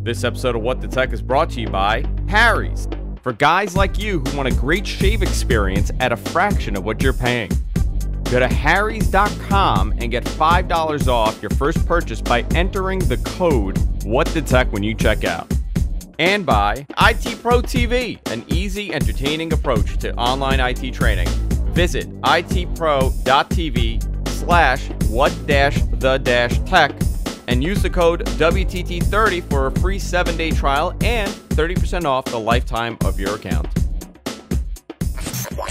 This episode of What the Tech is brought to you by Harry's, for guys like you who want a great shave experience at a fraction of what you're paying. Go to harrys.com and get $5 off your first purchase by entering the code WhatTheTech when you check out. And by IT Pro TV, an easy, entertaining approach to online IT training. Visit itpro.tv/what-the-tech and use the code WTT30 for a free 7-day trial and 30% off the lifetime of your account. What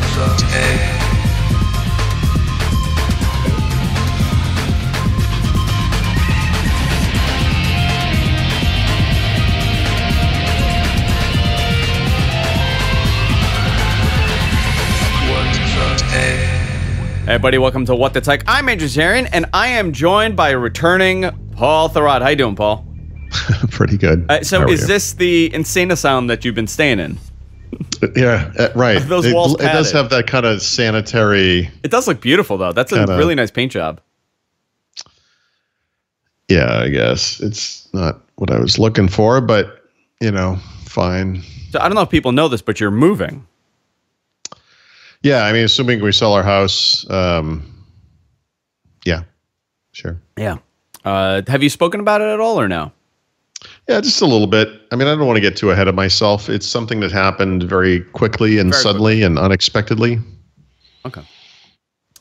the tech? Hey everybody, welcome to What the Tech. I'm Andrew Zarian, and I am joined by a returning Paul Thurrott. How you doing, Paul? Pretty good. So is this the insane asylum that you've been staying in? Yeah, right. Those walls it does have that kind of sanitary... It does look beautiful, though. That's a really nice paint job. Yeah, I guess. It's not what I was looking for, but, you know, fine. So I don't know if people know this, but you're moving. Yeah, I mean, assuming we sell our house, yeah, sure. Yeah. Have you spoken about it at all or no? Yeah, just a little bit. I mean, I don't want to get too ahead of myself. It's something that happened very quickly and suddenly and unexpectedly. Okay.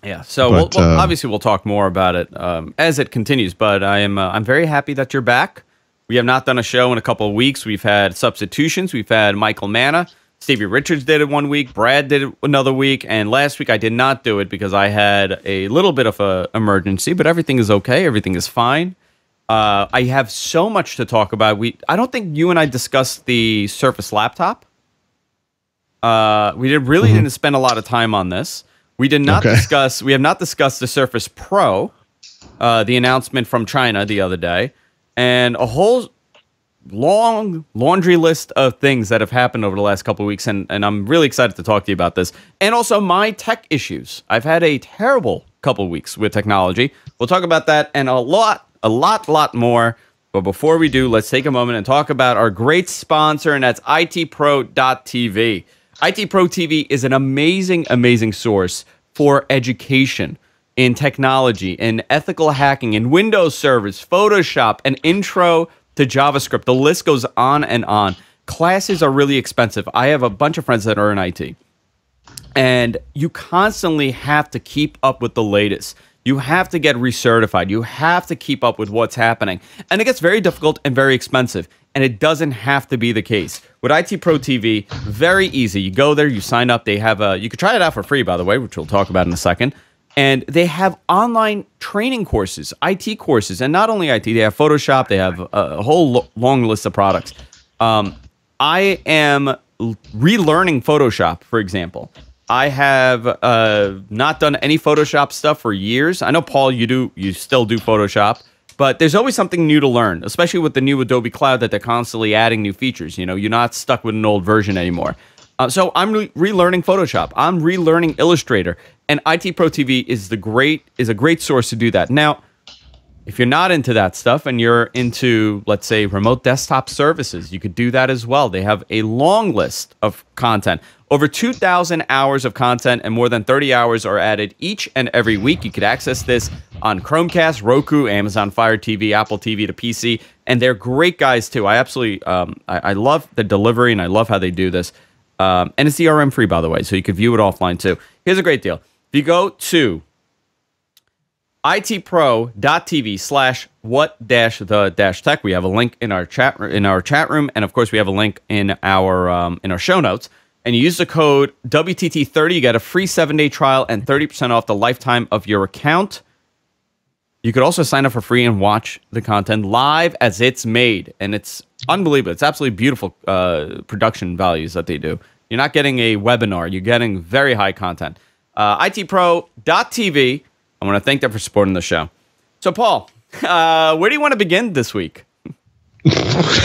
Yeah, so obviously we'll talk more about it as it continues, but I'm very happy that you're back. We have not done a show in a couple of weeks. We've had substitutions. We've had Michael Manna. Stevie Richards did it 1 week, Brad did it another week, and last week I did not do it because I had a little bit of an emergency, but everything is okay. Everything is fine. I have so much to talk about. I don't think you and I discussed the Surface laptop. We didn't spend a lot of time on this. We did not discuss. We have not discussed the Surface Pro, the announcement from China the other day, and a whole long laundry list of things that have happened over the last couple of weeks, and I'm really excited to talk to you about this. And also my tech issues. I've had a terrible couple of weeks with technology. We'll talk about that and a lot more. But before we do, let's take a moment and talk about our great sponsor, and that's itpro.tv. itpro TV is an amazing source for education in technology, in ethical hacking, in Windows servers, Photoshop, and intro to JavaScript. The list goes on and on. Classes are really expensive. I have a bunch of friends that are in IT, and you constantly have to keep up with the latest. You have to get recertified. You have to keep up with what's happening, and it gets very difficult and very expensive, and it doesn't have to be the case. With IT Pro TV, very easy. You go there, you sign up. They have you could try it out for free, by the way, which we'll talk about in a second. And they have online training courses, IT courses, and not only IT, they have Photoshop, they have a whole long list of products. I am relearning Photoshop, for example. I have not done any Photoshop stuff for years. I know, Paul, you still do Photoshop, but there's always something new to learn, especially with the new Adobe Cloud that they're constantly adding new features. You know, you're not stuck with an old version anymore. So I'm relearning Photoshop. I'm relearning Illustrator. And IT Pro TV is a great source to do that. Now, if you're not into that stuff and you're into, let's say, remote desktop services, you could do that as well. They have a long list of content. Over 2,000 hours of content and more than 30 hours are added each and every week. You could access this on Chromecast, Roku, Amazon Fire TV, Apple TV to PC. And they're great guys, too. I absolutely I love the delivery, and I love how they do this. And it's DRM free, by the way, so you can view it offline, too. Here's a great deal. If you go to itpro.tv/what-the-tech, we have a link in our chat room, and of course we have a link in our show notes. And you use the code WTT30, you get a free 7-day trial and 30% off the lifetime of your account. You could also sign up for free and watch the content live as it's made, and it's unbelievable. It's absolutely beautiful production values that they do. You're not getting a webinar. You're getting very high content. itpro.tv. I want to thank them for supporting the show. So, Paul, where do you want to begin this week? Let's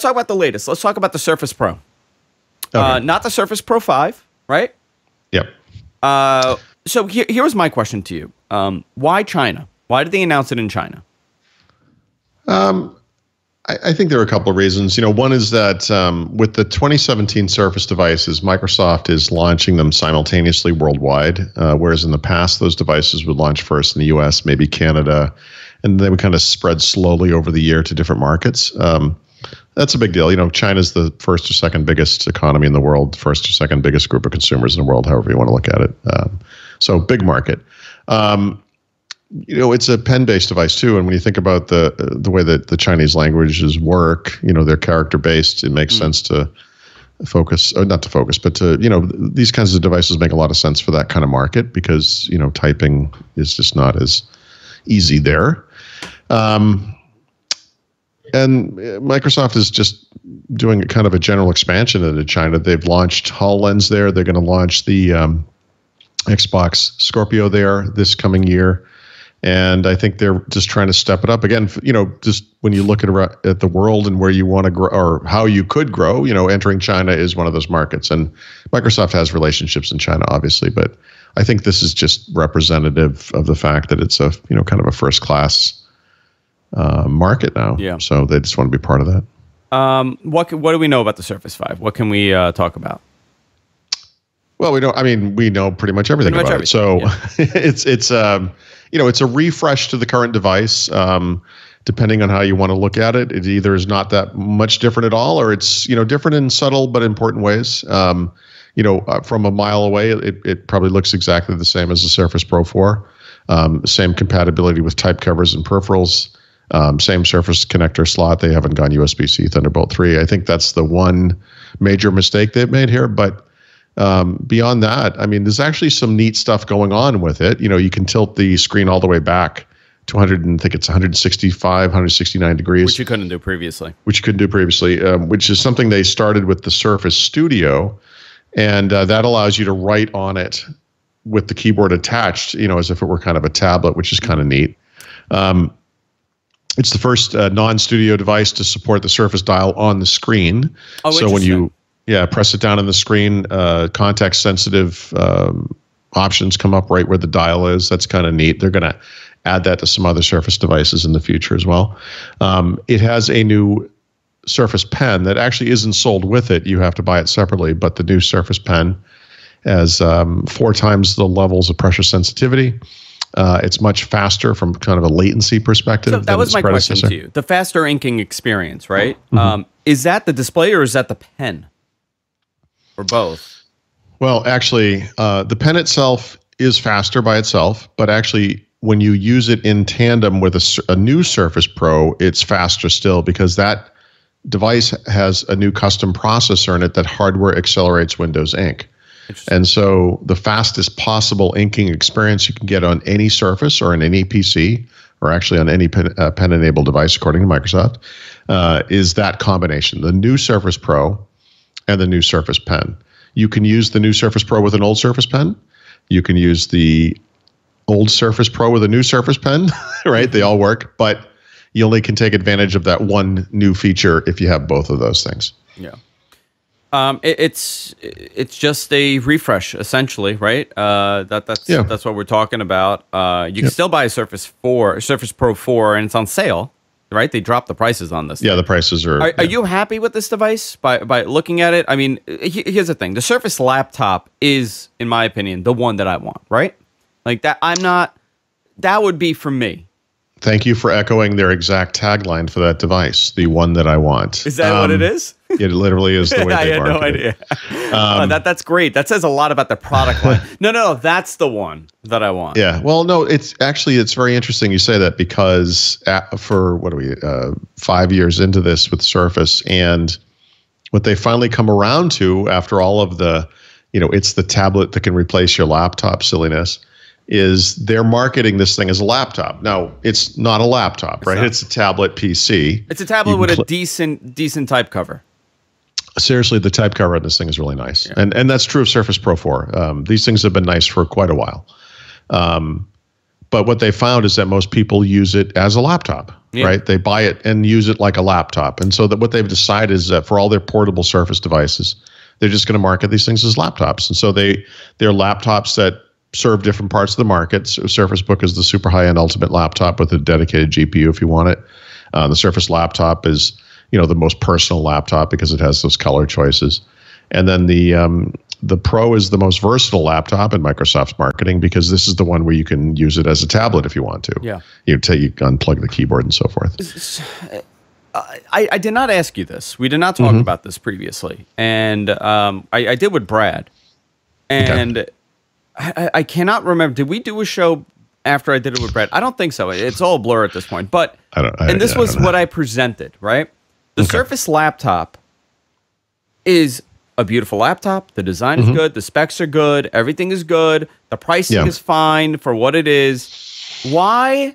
talk about the latest. Let's talk about the Surface Pro. Okay. Not the Surface Pro 5, right? Yep. So here was my question to you. Why China? Why did they announce it in China? I think there are a couple of reasons. One is that with the 2017 Surface devices, Microsoft is launching them simultaneously worldwide, whereas in the past, those devices would launch first in the US, maybe Canada, and they would kind of spread slowly over the year to different markets. That's a big deal. China's the first or second biggest economy in the world, first or second biggest group of consumers in the world, however you want to look at it. So big market. It's a pen-based device too, and when you think about the way that the Chinese languages work, they're character-based. It makes sense to focus, or not to focus, but to these kinds of devices make a lot of sense for that kind of market because typing is just not as easy there. And Microsoft is just doing kind of a general expansion into China. They've launched HoloLens there. They're going to launch the Xbox Scorpio there this coming year. And I think they're just trying to step it up again. Just when you look at the world and where you want to grow or how you could grow, entering China is one of those markets. And Microsoft has relationships in China, obviously, but I think this is just representative of the fact that it's a kind of a first class market now. Yeah. So they just want to be part of that. What do we know about the Surface 5? What can we talk about? Well, we know pretty much everything about it. So it's a refresh to the current device. Depending on how you want to look at it, it either is not that much different at all, or it's different in subtle but important ways. From a mile away, it probably looks exactly the same as the Surface Pro 4. Same compatibility with type covers and peripherals. Same Surface connector slot. They haven't gone USB-C Thunderbolt 3. I think that's the one major mistake they've made here, but. Beyond that, there's actually some neat stuff going on with it. You can tilt the screen all the way back to 165, 169 degrees. Which you couldn't do previously. Which is something they started with the Surface Studio. And that allows you to write on it with the keyboard attached, as if it were kind of a tablet, which is kind of neat. It's the first non-studio device to support the Surface Dial on the screen. Oh, so when you press it down on the screen, context-sensitive options come up right where the dial is. That's kind of neat. They're going to add that to some other Surface devices in the future as well. It has a new Surface Pen that actually isn't sold with it. You have to buy it separately, but the new Surface Pen has 4 times the levels of pressure sensitivity. It's much faster from kind of a latency perspective. So that was my question to you. The faster inking experience, right? Mm-hmm. Is that the display or is that the pen? Or both? Well, actually, the pen itself is faster by itself, but actually, when you use it in tandem with a new Surface Pro, it's faster still because that device has a new custom processor in it that hardware accelerates Windows ink. And so the fastest possible inking experience you can get on any Surface or on any PC, or actually on any pen-enabled device, according to Microsoft, is that combination, the new Surface Pro and the new Surface Pen. You can use the new Surface Pro with an old Surface Pen. You can use the old Surface Pro with a new Surface Pen, right? They all work, but you only can take advantage of that one new feature if you have both of those things. Yeah. It's just a refresh, essentially, right? That's what we're talking about. You can still buy a Surface Pro 4, and it's on sale. Right, they dropped the prices on this. Yeah, the prices are. Are you happy with this device by looking at it? Here's the thing: the Surface Laptop is, in my opinion, the one that I want. Right, like that. That would be for me. Thank you for echoing their exact tagline for that device. The one that I want. Is that what it is? It literally is the way they I had no idea. That's great. That says a lot about the product line. No, that's the one that I want. Yeah. Well, no, it's very interesting you say that because for 5 years into this with Surface, and what they finally come around to after all of the, it's the tablet that can replace your laptop silliness, is they're marketing this thing as a laptop. Now, it's not a laptop, right? It's a tablet PC. It's a tablet with a decent type cover. Seriously, the type cover on this thing is really nice. Yeah. And that's true of Surface Pro 4. These things have been nice for quite a while. But what they found is that most people use it as a laptop, right? They buy it and use it like a laptop. And so what they've decided is that for all their portable Surface devices, they're just going to market these things as laptops. And so they're laptops that serve different parts of the market. So Surface Book is the super high-end ultimate laptop with a dedicated GPU if you want it. The Surface Laptop is, the most personal laptop because it has those color choices. And then the Pro is the most versatile laptop in Microsoft's marketing because this is the one where you can use it as a tablet if you want to. Yeah. You unplug the keyboard and so forth. I did not ask you this. We did not talk about this previously. And I did with Brad. And okay. I cannot remember. Did we do a show after I did it with Brad? I don't think so. It's all a blur at this point. But this was what I presented, right? The Surface Laptop is a beautiful laptop. The design is good. The specs are good. Everything is good. The pricing is fine for what it is. Why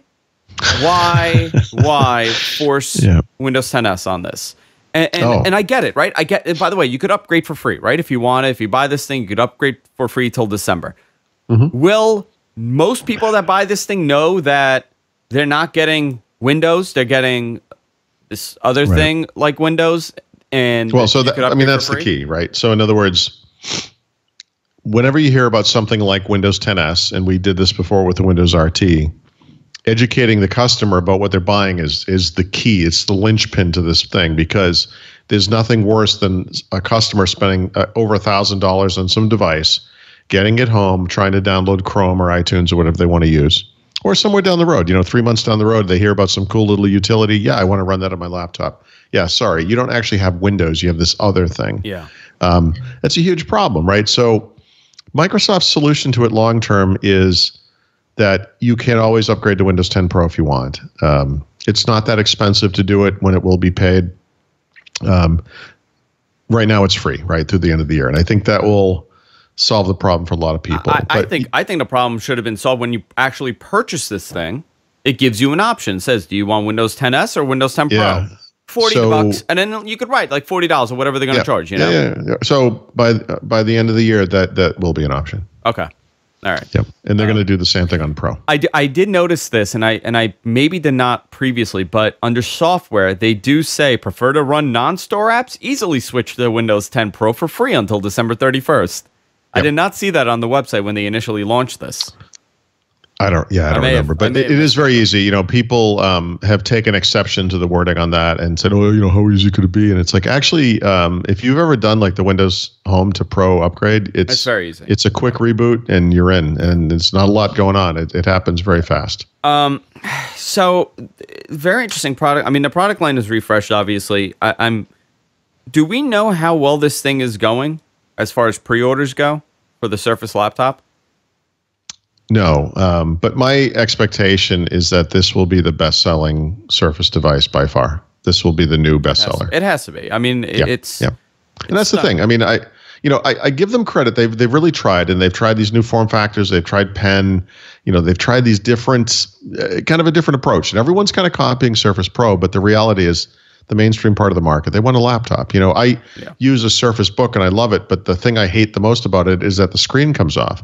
force Windows 10s on this? And I get it, right? I get it. By the way, you could upgrade for free, right? If you want it, if you buy this thing, you could upgrade for free till December. Will most people that buy this thing know that they're not getting Windows? They're getting this other thing like Windows. And well, so that's the key, right? So in other words, whenever you hear about something like Windows 10s, and we did this before with the Windows RT, educating the customer about what they're buying is the key. It's the linchpin to this thing because there's nothing worse than a customer spending over $1,000 on some device, getting it home, trying to download Chrome or iTunes or whatever they want to use, or somewhere down the road. 3 months down the road, they hear about some cool little utility. Yeah, I want to run that on my laptop. Yeah, sorry, you don't actually have Windows. You have this other thing. Yeah, that's a huge problem, right? So Microsoft's solution to it long term is that you can always upgrade to Windows 10 Pro if you want. It's not that expensive to do it when it will be paid. Right now, it's free, right, through the end of the year, and I think that will solve the problem for a lot of people. I think the problem should have been solved when you actually purchase this thing. It gives you an option. It says, do you want Windows 10s or Windows 10 Pro? Yeah. $40, and then you could write like $40 or whatever they're going to charge. Yeah. So by the end of the year, that will be an option. Okay, all right. Yep, and they're going to do the same thing on Pro. I did notice this, and I maybe did not previously, but under software they do say prefer to run non-store apps. Easily switch to Windows 10 Pro for free until December 31st. Yep. I did not see that on the website when they initially launched this. I don't remember, but it is very easy. People have taken exception to the wording on that and said, "Oh, how easy could it be?" And it's like, actually, if you've ever done like the Windows Home to Pro upgrade, it's very easy. It's a quick reboot, and you're in, and it's not a lot going on. It happens very fast. So very interesting product. I mean, the product line is refreshed, obviously. Do we know how well this thing is going as far as pre-orders go for the Surface laptop? No, but my expectation is that this will be the best-selling Surface device by far. This will be the new bestseller. It has to be. I mean, it's and that's the thing. I mean, I give them credit. They've really tried, and they've tried these new form factors. They've tried pen. They've tried these different, kind of a different approach, and everyone's kind of copying Surface Pro. But the reality is, the mainstream part of the market, they want a laptop. I use a Surface Book, and I love it. But the thing I hate the most about it is that the screen comes off.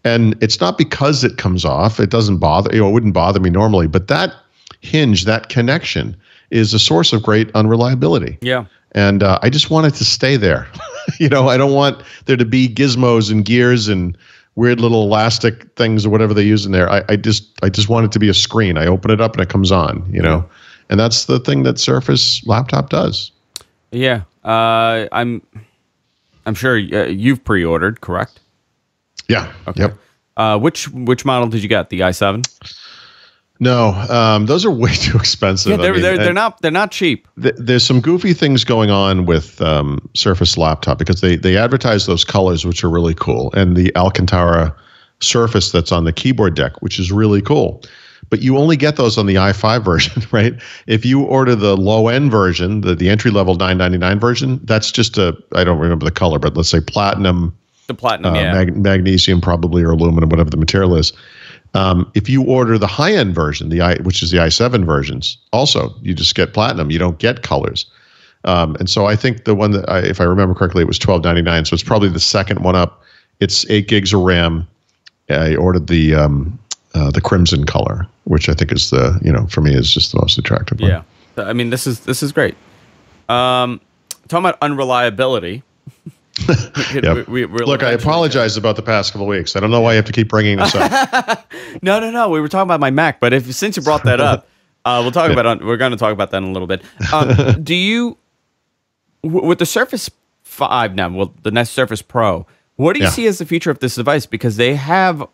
And it's not because it comes off. It doesn't bother, it wouldn't bother me normally. But that hinge, that connection is a source of great unreliability. Yeah. And I just want it to stay there. I don't want there to be gizmos and gears and weird little elastic things or whatever they use in there. I just want it to be a screen. I open it up and it comes on, And that's the thing that Surface laptop does. Yeah. I'm sure you've pre-ordered, correct? Yeah. Okay. Yep. Which model did you get? The i7? No, those are way too expensive. Yeah, they're not cheap. There's some goofy things going on with Surface laptop because they advertise those colors, which are really cool, and the Alcantara surface that's on the keyboard deck, which is really cool. But you only get those on the i5 version, right? If you order the low-end version, the entry-level $999 version, that's just I don't remember the color, but let's say platinum. The platinum, magnesium probably, or aluminum, whatever the material is. If you order the high-end version, which is the i7 versions, also you just get platinum. You don't get colors. And so I think the one that, if I remember correctly, it was $12.99. So it's probably the second one up. It's 8 gigs of RAM. I ordered the crimson color, which I think is for me is just the most attractive one. Yeah, I mean this is great. Talking about unreliability. Yep. Look, I apologize about the past couple of weeks. I don't know why you have to keep bringing this up. No. We were talking about my Mac, but since you brought that up, we'll talk about. We're going to talk about that in a little bit. Do you, with the Surface 5 now, well, the next Surface Pro, what do you see as the future of this device? Because they have,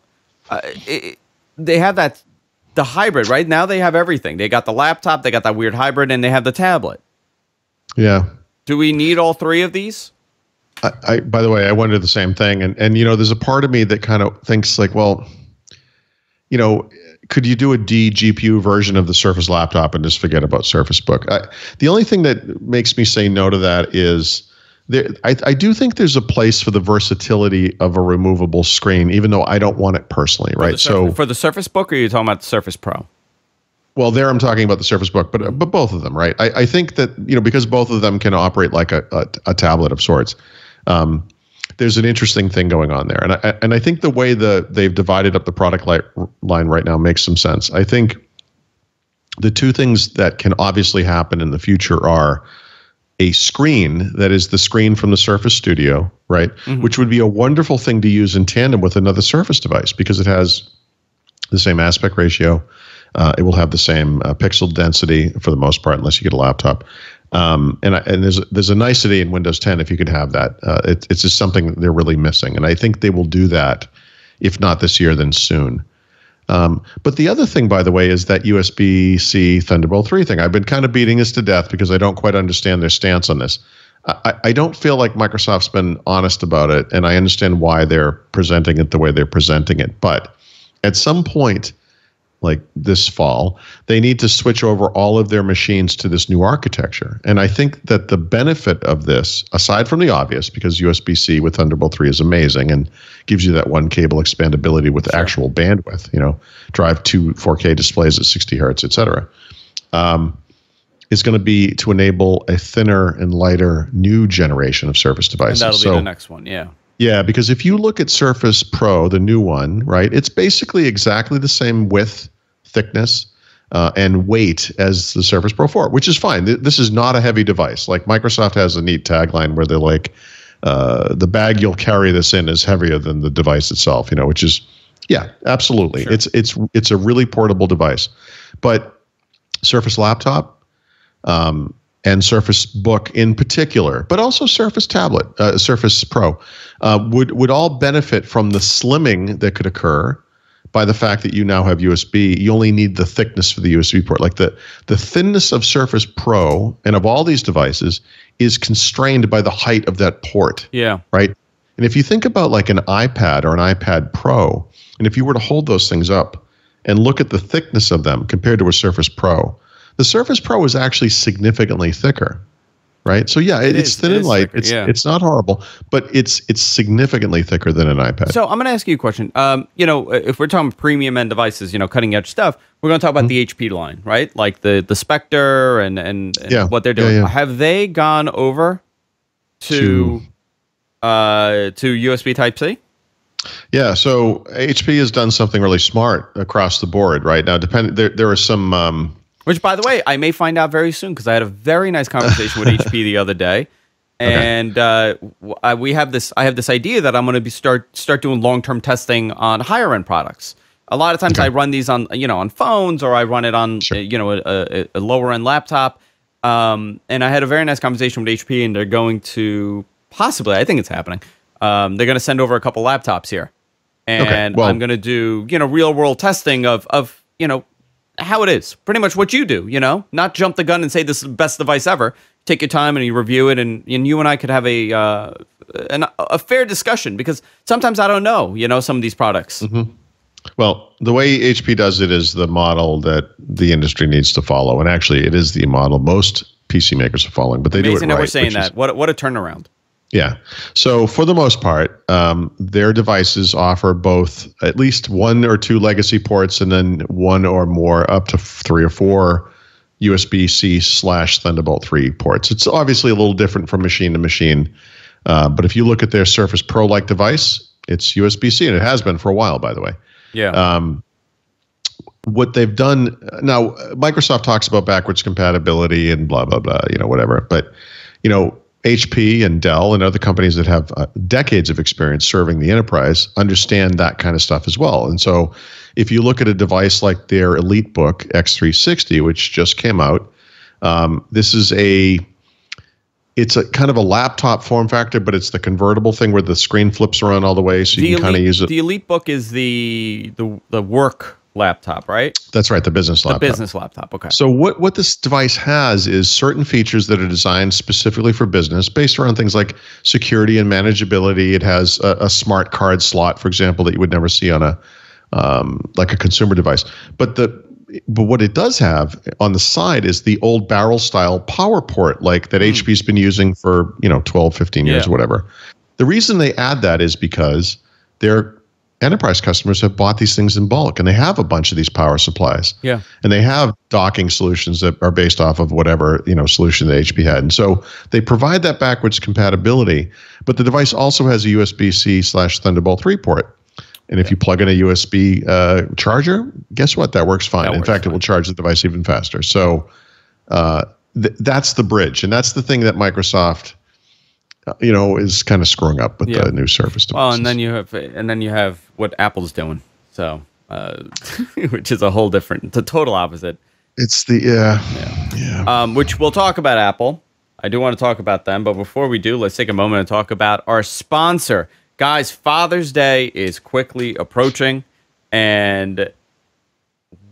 that the hybrid right now. They have everything. They got the laptop, they got that weird hybrid, and they have the tablet. Yeah. Do we need all three of these? By the way, I wonder the same thing. And there's a part of me that kind of thinks like, well, could you do a GPU version of the Surface laptop and just forget about Surface Book? The only thing that makes me say no to that is I do think there's a place for the versatility of a removable screen, even though I don't want it personally, right? So for the Surface Book, or are you talking about the Surface Pro? Well, there I'm talking about the Surface Book, but both of them, right? I think that because both of them can operate like a tablet of sorts. There's an interesting thing going on there, and I think the way they've divided up the product line right now makes some sense. I think the two things that can obviously happen in the future are a screen that is the screen from the Surface Studio, right? Mm-hmm. Which would be a wonderful thing to use in tandem with another Surface device because it has the same aspect ratio. It will have the same pixel density for the most part, unless you get a laptop. And there's a nicety in Windows 10 if you could have that. It's just something they're really missing, and I think they will do that, if not this year, then soon. But the other thing, by the way, is that USB-C Thunderbolt 3 thing. I've been kind of beating this to death because I don't quite understand their stance on this. I don't feel like Microsoft's been honest about it, and I understand why they're presenting it the way they're presenting it. But at some point, like this fall, they need to switch over all of their machines to this new architecture. And I think that the benefit of this, aside from the obvious, because USB-C with Thunderbolt 3 is amazing and gives you that one cable expandability with actual bandwidth, drive two 4K displays at 60 hertz, et cetera, is going to be to enable a thinner and lighter new generation of Surface devices. And that'll be the next one, yeah. Yeah, because if you look at Surface Pro, the new one, right, it's basically exactly the same width, thickness, and weight as the Surface Pro 4, which is fine. This is not a heavy device. Like Microsoft has a neat tagline where they're like, the bag you'll carry this in is heavier than the device itself, which is, yeah, absolutely. Sure. It's a really portable device. But Surface Laptop, and Surface Book in particular, but also Surface Tablet, Surface Pro, would all benefit from the slimming that could occur by the fact that you now have USB. You only need the thickness for the USB port. Like the thinness of Surface Pro and of all these devices is constrained by the height of that port. Yeah. Right? And if you think about like an iPad or an iPad Pro, and if you were to hold those things up and look at the thickness of them compared to a Surface Pro, the Surface Pro is actually significantly thicker, right? So yeah, it's thin and light. Thicker, it's not horrible, but it's significantly thicker than an iPad. So I'm going to ask you a question. If we're talking premium end devices, cutting edge stuff, we're going to talk about the HP line, right? Like the Spectre and what they're doing. Yeah. Have they gone over to USB Type-C? Yeah, so HP has done something really smart across the board, right? Now, there are some. Which, by the way, I may find out very soon because I had a very nice conversation with HP the other day, and I have this idea that I'm going to start doing long-term testing on higher end products. A lot of times I run these on on phones, or I run it on a lower end laptop. And I had a very nice conversation with HP, and they're going to possibly, I think it's happening. They're going to send over a couple laptops here, and I'm going to do real world testing of how it is, pretty much what you do, not jump the gun and say this is the best device ever. Take your time and you review it, and you and I could have a fair discussion, because sometimes I don't know, some of these products. Mm-hmm. Well, the way HP does it is the model that the industry needs to follow, and actually it is the model most PC makers are following, but they do it right. Amazing that we're saying that. What a turnaround. Yeah. So for the most part, their devices offer both at least one or two legacy ports, and then one or more, up to 3 or 4 USB-C / Thunderbolt 3 ports. It's obviously a little different from machine to machine. But if you look at their Surface Pro-like device, it's USB-C, and it has been for a while, by the way. Yeah. What they've done now, Microsoft talks about backwards compatibility and blah, blah, blah, whatever. But, HP and Dell and other companies that have decades of experience serving the enterprise understand that kind of stuff as well. And so if you look at a device like their EliteBook X360, which just came out, this is it's a kind of a laptop form factor, but it's the convertible thing where the screen flips around all the way, so you can kind of use it. The EliteBook is the work laptop, right? That's right, the business laptop. The business laptop, okay. So what this device has is certain features that are designed specifically for business, based around things like security and manageability. It has a smart card slot, for example, that you would never see on a like a consumer device. But what it does have on the side is the old barrel style power port, like that HP's been using for 12, 15 years or whatever. The reason they add that is because their enterprise customers have bought these things in bulk, and they have a bunch of these power supplies. Yeah. And they have docking solutions that are based off of whatever solution that HP had. And so they provide that backwards compatibility, but the device also has a USB-C/Thunderbolt 3 port. And if you plug in a USB charger, guess what? That works fine. In fact, it will charge the device even faster. So that's the bridge, and that's the thing that Microsoft, is kind of screwing up with the new Surface devices. Well, and then you have what Apple's doing. So, which is a whole different, the total opposite. It's the which we'll talk about Apple. I do want to talk about them, but before we do, let's take a moment and talk about our sponsor. Guys, Father's Day is quickly approaching, and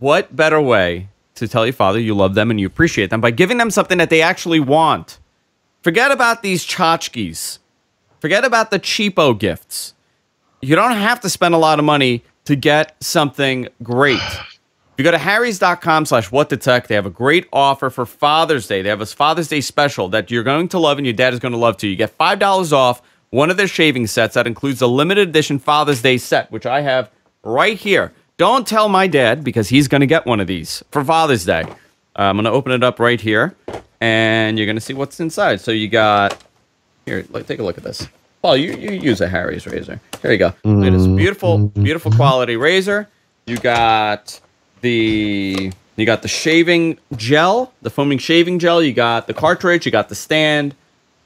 what better way to tell your father you love them and you appreciate them by giving them something that they actually want. Forget about these tchotchkes. Forget about the cheapo gifts. You don't have to spend a lot of money to get something great. If you go to harrys.com/whatthetech, they have a great offer for Father's Day. They have a Father's Day special that you're going to love and your dad is going to love too. You get $5 off one of their shaving sets that includes a limited edition Father's Day set, which I have right here. Don't tell my dad, because he's going to get one of these for Father's Day. I'm going to open it up right here, and you're going to see what's inside. So you got, here, take a look at this. Paul, you use a Harry's razor. Here you go. Look at this beautiful, beautiful quality razor. You got the shaving gel, the foaming shaving gel. You got the cartridge. You got the stand.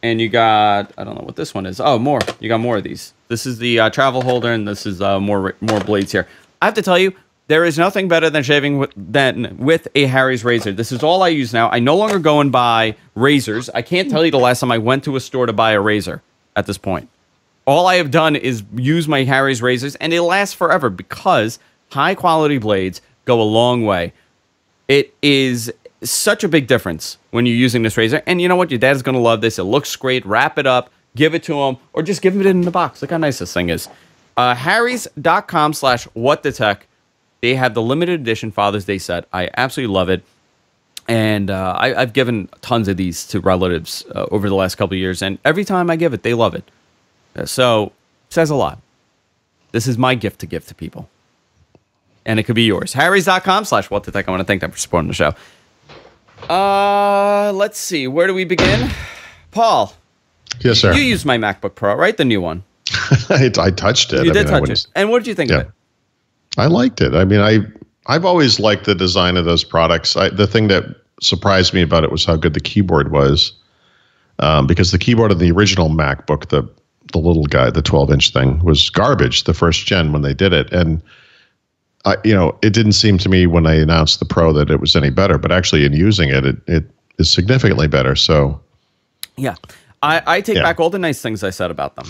And you got, I don't know what this one is. Oh, more. You got more of these. This is the travel holder, and this is more blades here. I have to tell you, there is nothing better than shaving with a Harry's razor. This is all I use now. I no longer go and buy razors. I can't tell you the last time I went to a store to buy a razor at this point. All I have done is use my Harry's razors, and they last forever because high-quality blades go a long way. It is such a big difference when you're using this razor. And you know what? Your dad is going to love this. It looks great. Wrap it up. Give it to him. Or just give it in the box. Look how nice this thing is. Harrys.com/whatthetech. They have the limited edition Father's Day set. I absolutely love it. And I've given tons of these to relatives over the last couple of years. And every time I give it, they love it. So, it says a lot. This is my gift to give to people. And it could be yours. Harrys.com/whatthetech. I want to thank them for supporting the show. Let's see. Where do we begin? Paul. Yes, sir. You used my MacBook Pro, right? The new one. I touched it. You did touch it. And what did you think of it? I liked it. I mean, I've always liked the design of those products. The thing that surprised me about it was how good the keyboard was. Because the keyboard of the original MacBook, the little guy, the 12-inch thing, was garbage the first gen when they did it. And it didn't seem to me when I announced the Pro that it was any better, but actually in using it, it is significantly better. So, yeah, I take back all the nice things I said about them.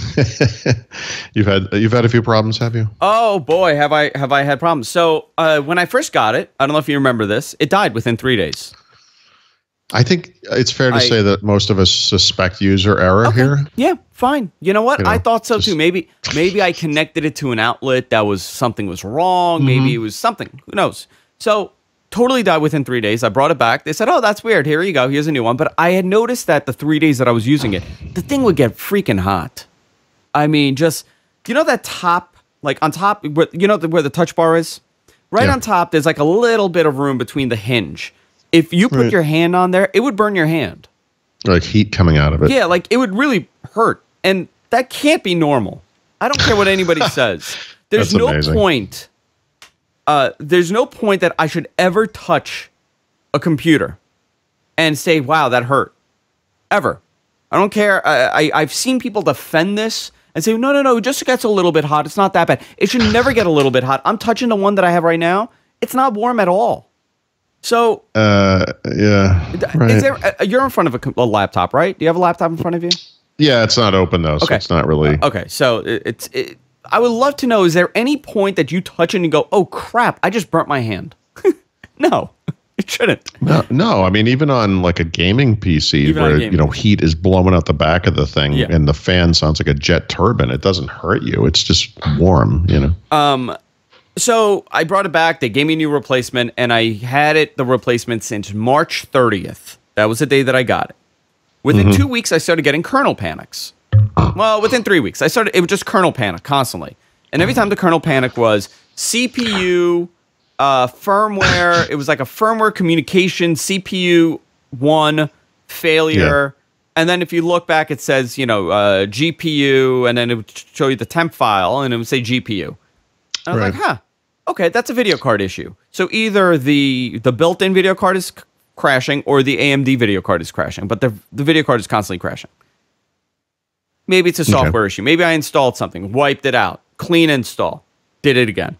You've had a few problems, have you? Oh boy, have I had problems. So when I first got it, I don't know if you remember this, it died within 3 days. I think it's fair to say that most of us suspect user error here. Yeah, fine. You know what? I thought so too. Maybe I connected it to an outlet something was wrong. Maybe it was something. Who knows? So totally died within 3 days. I brought it back. They said, "Oh, that's weird. Here you go. Here's a new one." But I had noticed that the 3 days that I was using it, the thing would get freaking hot. I mean, just that top, like on top, where the touch bar is, right on top. There's like a little bit of room between the hinge. If you put your hand on there, it would burn your hand. Like heat coming out of it. Yeah, like it would really hurt. And that can't be normal. I don't care what anybody says. There's no point. There's no point that I should ever touch a computer and say, wow, that hurt. Ever. I don't care. I've seen people defend this and say, no, it just gets a little bit hot. It's not that bad. It should never get a little bit hot. I'm touching the one that I have right now. It's not warm at all. So, yeah. Right. Is there? You're in front of a laptop, right? Do you have a laptop in front of you? Yeah, it's not open though, so it's not really. Okay, so I would love to know: is there any point that you touch it and you go, "Oh crap! I just burnt my hand"? No, it shouldn't. No. I mean, even on like a gaming PC where heat is blowing out the back of the thing and the fan sounds like a jet turbine, it doesn't hurt you. It's just warm, So I brought it back. They gave me a new replacement, and I had the replacement since March 30th. That was the day that I got it. Within 2 weeks, I started getting kernel panics. Well, within 3 weeks, it was just kernel panic constantly. And every time the kernel panic was CPU, firmware, it was like a firmware communication, CPU 1 failure. Yeah. And then if you look back, it says, GPU, and then it would show you the temp file, and it would say GPU. And I was like, okay, that's a video card issue. So either the built-in video card is crashing or the AMD video card is crashing, but the video card is constantly crashing. Maybe it's a software issue. Maybe I installed something, wiped it out, clean install, did it again.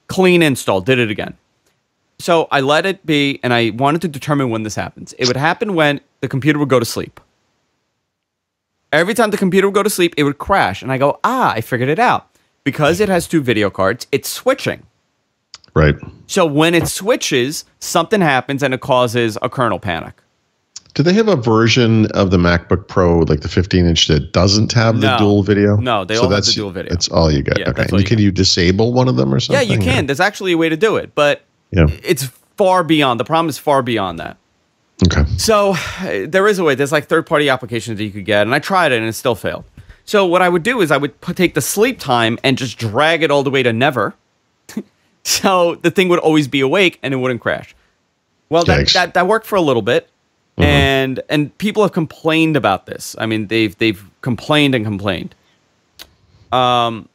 Clean install, did it again. So I let it be, and I wanted to determine when this happens. It would happen when the computer would go to sleep. Every time the computer would go to sleep, it would crash. And I go, I figured it out. Because it has 2 video cards, it's switching. Right. So when it switches, something happens and it causes a kernel panic. Do they have a version of the MacBook Pro, like the 15-inch, that doesn't have the dual video? No, they all have the dual video. That's all you get. Yeah, okay. Can you disable one of them or something? Yeah, you can. There's actually a way to do it, but it's far beyond. The problem is far beyond that. Okay. So there is a way. There's like third-party applications that you could get, and I tried it, and it still failed. So what I would do is I would take the sleep time and just drag it all the way to never. So the thing would always be awake and it wouldn't crash. Well, that worked for a little bit. And people have complained about this. I mean, they've complained and complained. Now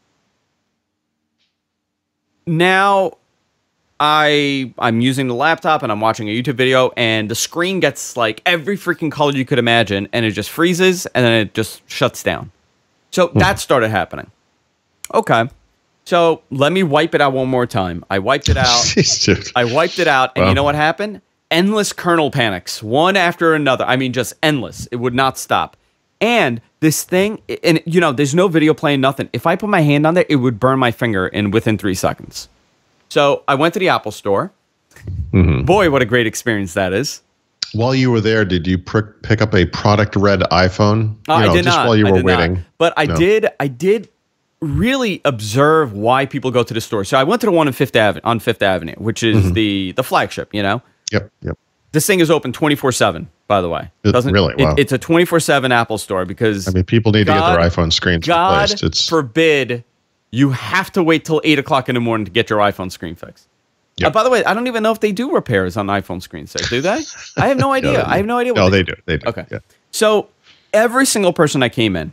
I'm using the laptop and I'm watching a YouTube video, and the screen gets like every freaking color you could imagine, and it just freezes and then it just shuts down. So that started happening. Okay. So let me wipe it out one more time. I wiped it out. Jeez, dude. I wiped it out, and you know what happened? Endless kernel panics, one after another. I mean, just endless. It would not stop. And this thing, and there's no video playing, nothing. If I put my hand on there, it would burn my finger within 3 seconds. So I went to the Apple store. Boy, what a great experience that is. While you were there, did you pick up a product red iPhone? I did not. While you were waiting. But I did really observe why people go to the store. So I went to the one on Fifth Avenue, which is the flagship, Yep. This thing is open 24/7, by the way. Really? Wow. It's a 24/7 Apple store because people need to get their iPhone screens replaced. God forbid you have to wait till 8 o'clock in the morning to get your iPhone screen fixed. Yep. By the way, I don't even know if they do repairs on iPhone screens. Do they? I have no idea. I have no idea. No, they do. They do. Okay. Yeah. So every single person that came in,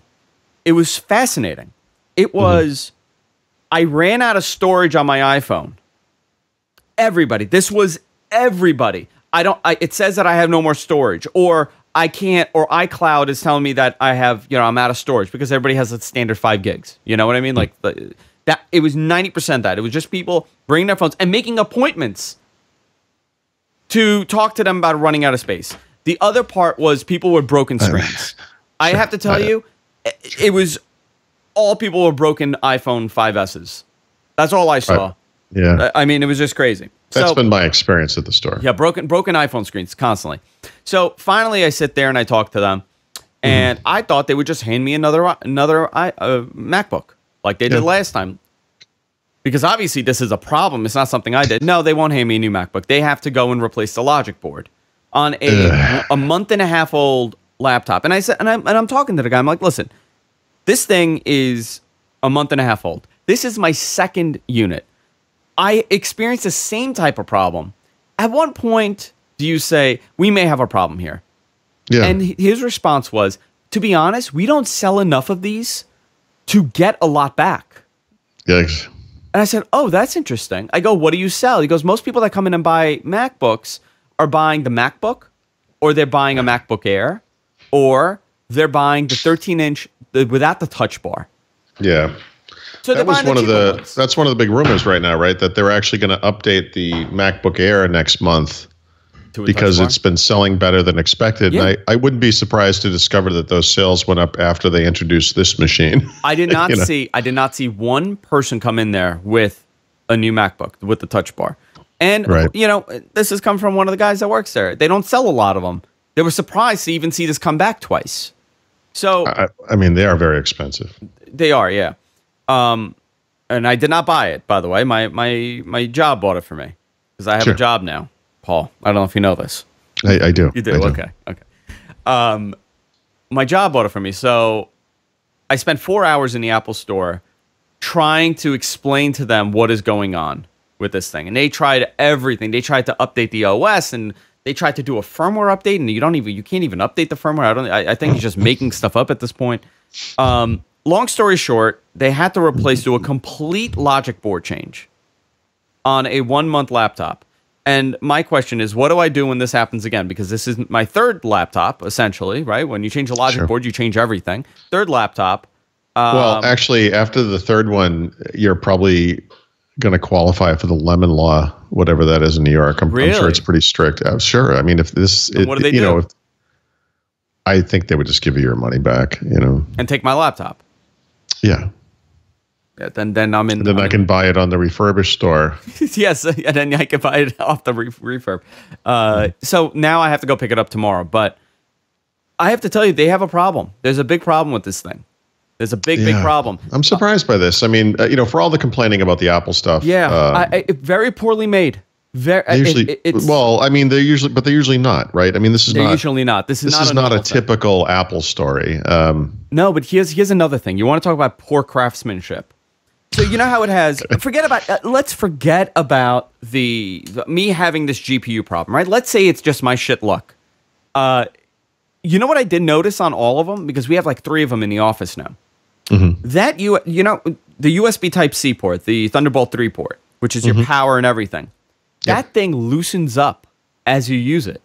it was fascinating. It was, I ran out of storage on my iPhone. Everybody. This was everybody. It says that I have no more storage, or I can't, or iCloud is telling me that I have, I'm out of storage because everybody has a standard 5 gigs. You know what I mean? Like that. It was 90% that. It was just people bringing their phones and making appointments to talk to them about running out of space. The other part was people with broken screens. I have to tell you, it was all people with broken iPhone 5Ss. That's all I saw. Yeah. I mean, it was just crazy. That's been my experience at the store. Yeah, broken iPhone screens constantly. So finally I sit there and I talk to them, and I thought they would just hand me another MacBook like they did last time. Because obviously this is a problem. It's not something I did. No, they won't hand me a new MacBook. They have to go and replace the logic board on a month and a half old laptop. And I said, and I'm talking to the guy. I'm like, listen, this thing is a month and a half old. This is my second unit. I experienced the same type of problem. At one point, do you say, we may have a problem here? Yeah. And his response was, to be honest, we don't sell enough of these to get a lot back. Yes. And I said, oh, that's interesting. I go, what do you sell? He goes, most people that come in and buy MacBooks are buying the MacBook, or they're buying a MacBook Air, or they're buying the 13-inch without the touch bar. Yeah. So that was one of the big rumors right now, right? That they're actually going to update the MacBook Air next month because it's been selling better than expected. Yeah. And I wouldn't be surprised to discover that those sales went up after they introduced this machine. I did not see one person come in there with a new MacBook with the touch bar. And this has come from one of the guys that works there. They don't sell a lot of them. They were surprised to even see this come back twice. So I mean, they are very expensive. They are, yeah. And I did not buy it, by the way. My job bought it for me because I have a job now, Paul. I don't know if you know this. I do. You do? Okay. My job bought it for me. So I spent 4 hours in the Apple store trying to explain to them what is going on with this thing. And they tried everything. They tried to update the OS, and they tried to do a firmware update, and you can't even update the firmware. I think he's just making stuff up at this point. Long story short, they had to do a complete logic board change on a 1-month laptop. And my question is, what do I do when this happens again? Because this is my third laptop, essentially, right? When you change a logic board, you change everything. Third laptop. Well, actually, after the third one, you're probably going to qualify for the Lemon Law, whatever that is in New York. I'm sure it's pretty strict. Sure. I mean, if this, what do they do? I think they would just give you your money back, and take my laptop. Yeah. Then I'm in. Then I can buy it on the refurbished store. Yes, and then I can buy it off the refurb. So now I have to go pick it up tomorrow. But I have to tell you, they have a problem. There's a big problem with this thing. There's a big problem. I'm surprised by this. I mean, for all the complaining about the Apple stuff. Yeah, very poorly made. They're usually not, right? I mean, they're usually not. This is not a typical Apple story. No, but here's another thing. You want to talk about poor craftsmanship? So you know how it has. Let's forget about me having this GPU problem, right? Let's say it's just my shit luck. You know what I did notice on all of them, because we have like 3 of them in the office now. Mm-hmm. That the USB Type-C port, the Thunderbolt 3 port, which is your power and everything. That thing loosens up as you use it.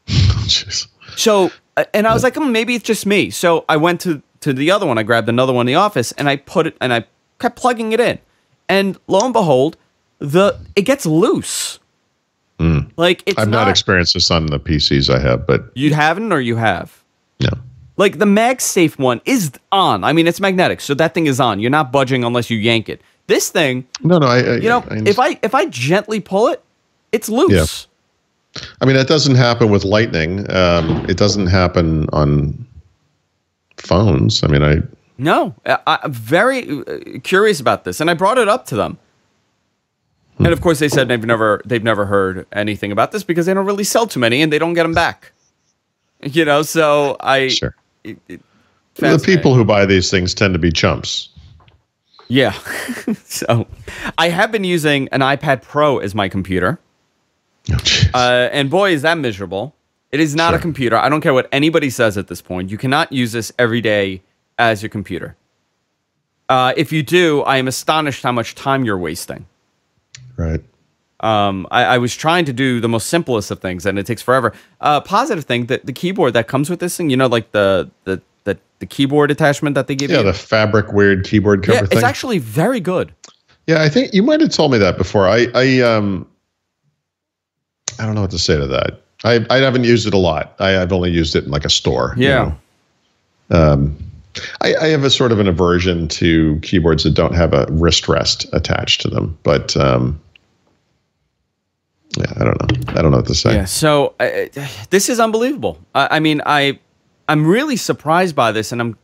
Jeez. So, and I was like, maybe it's just me. So I went to the other one. I grabbed another one in the office, and I put it, and I kept plugging it in. And lo and behold, it gets loose. Like I've not experienced this on the PCs I have, but you haven't, or you have? No. Like the MagSafe one is on. I mean, it's magnetic, so that thing is on. You're not budging unless you yank it. This thing, if I gently pull it, it's loose. Yeah. I mean, that doesn't happen with Lightning. It doesn't happen on phones. I mean, No, I'm very curious about this, and I brought it up to them. And of course, they said they've never heard anything about this because they don't really sell too many, and they don't get them back. So sure. The people who buy these things tend to be chumps. Yeah. So I have been using an iPad Pro as my computer. Oh, and boy, is that miserable. It is not a computer. I don't care what anybody says at this point. You cannot use this every day as your computer. If you do, I am astonished how much time you're wasting. Right. I was trying to do the most simplest of things, and it takes forever. Positive thing, that the keyboard that comes with this thing, like the keyboard attachment that they give you. Yeah, the fabric weird keyboard cover thing. It's actually very good. Yeah, I think you might have told me that before. I don't know what to say to that. I haven't used it a lot. I've only used it in like a store. Yeah. I have a sort of an aversion to keyboards that don't have a wrist rest attached to them. But yeah, I don't know. I don't know what to say. Yeah. So this is unbelievable. I mean, I'm really surprised by this, and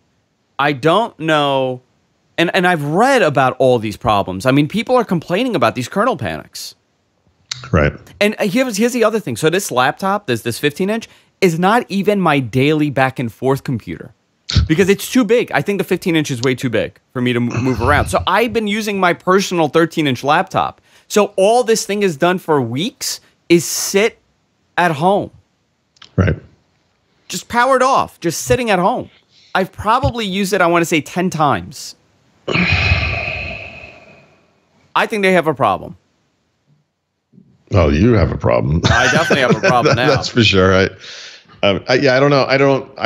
I don't know. And I've read about all these problems. I mean, people are complaining about these kernel panics. Right. And here's the other thing. So this laptop, this 15-inch, is not even my daily back and forth computer because it's too big. I think the 15-inch is way too big for me to move around. So I've been using my personal 13-inch laptop. So all this thing has done for weeks is sit at home. Right. Just powered off, just sitting at home. I've probably used it, I want to say, 10 times. I think they have a problem. Well, you have a problem. I definitely have a problem now. That's for sure. I don't know. I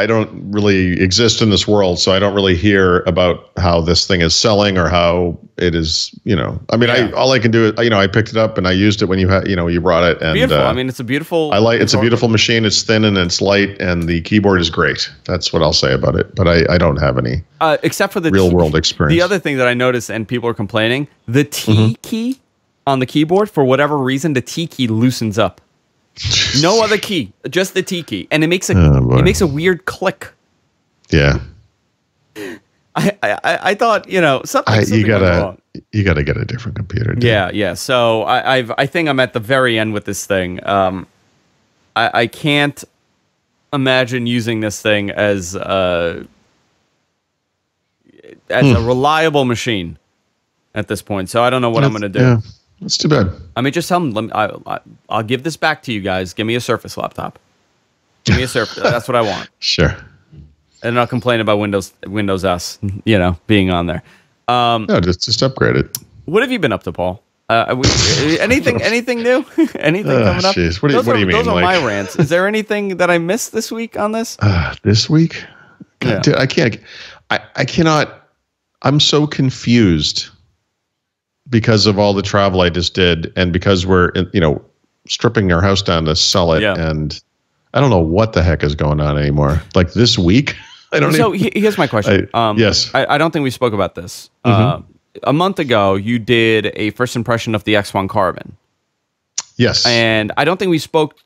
don't really exist in this world, so I don't really hear about how this thing is selling or how it is. I mean, all I can do is, I picked it up and I used it when you brought it. And beautiful. I mean, it's a beautiful. It's a beautiful machine. It's thin and it's light, and the keyboard is great. That's what I'll say about it. But I don't have any except for the real world experience. The other thing that I noticed, and people are complaining, the T key on the keyboard, for whatever reason, the T key loosens up. No other key, just the T key, and it makes a weird click. Yeah, I thought something you went wrong. gotta get a different computer. Dude. Yeah. So I think I'm at the very end with this thing. I can't imagine using this thing as a reliable machine at this point. So I don't know what I'm gonna do. Yeah. That's too bad. I mean, just tell them. I'll give this back to you guys. Give me a Surface laptop. Give me a Surface. That's what I want. Sure. And I'll complain about Windows S, being on there. No, just upgrade it. What have you been up to, Paul? Anything new? Anything coming up? Geez. What do you mean? Those are my rants. Is there anything that I missed this week on this? This week? God, dude, I can't. I cannot. I'm so confused. Because of all the travel I just did, and because we're stripping our house down to sell it, and I don't know what the heck is going on anymore. Like this week, I don't. So here's my question. Yes, I don't think we spoke about this. A month ago, you did a first impression of the X1 Carbon. Yes, and I don't think we spoke.